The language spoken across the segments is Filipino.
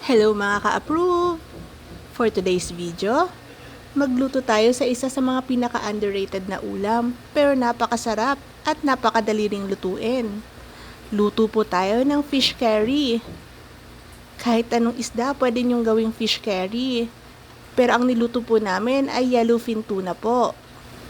Hello mga ka-approve! For today's video, magluto tayo sa isa sa mga pinaka-underrated na ulam pero napakasarap at napakadali ring lutuin. Luto po tayo ng fish curry. Kahit anong isda pwede nyong gawing fish curry. Pero ang niluto po namin ay yellowfin tuna po.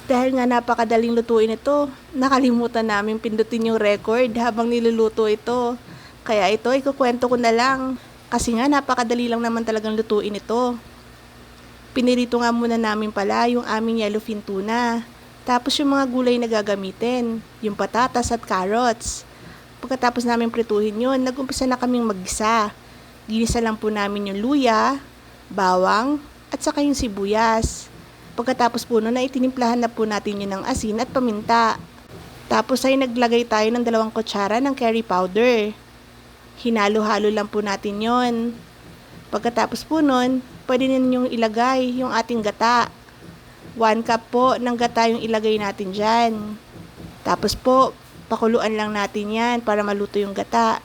Dahil nga napakadaling lutuin ito, nakalimutan namin pindutin yung record habang niluluto ito. Kaya ito, ikukwento ko na lang. Kasi nga napakadali lang naman talagang lutuin ito. Pinirito nga muna namin pala yung aming yellowfin tuna. Tapos yung mga gulay na gagamitin, yung patatas at carrots. Pagkatapos namin prituhin yun, nag-umpisa na kaming maggisa. Ginisa lang po namin yung luya, bawang, at saka yung sibuyas. Pagkatapos po nun, ay tinimplahan na po natin yun ng asin at paminta. Tapos ay naglagay tayo ng 2 kutsara ng curry powder. Hinalo-halo lang po natin yon. Pagkatapos po nun, pwede ninyong ilagay yung ating gata. 1 cup po ng gata yung ilagay natin dyan. Tapos po, pakuluan lang natin yan para maluto yung gata.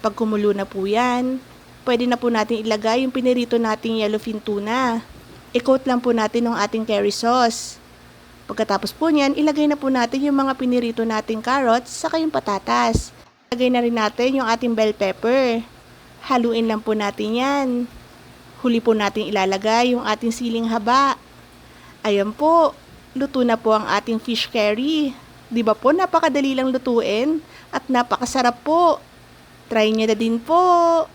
Pag kumulo na po yan, pwede na po natin ilagay yung pinirito nating yellowfin tuna. I-coat lang po natin ng ating curry sauce. Pagkatapos po niyan, ilagay na po natin yung mga pinirito nating carrots saka yung patatas. Ilagay na rin natin yung ating bell pepper. Haluin lang po natin yan. Huli po natin ilalagay yung ating siling haba. Ayan po, luto na po ang ating fish curry. Di ba po napakadali lang lutuin at napakasarap po. Try nyo na din po.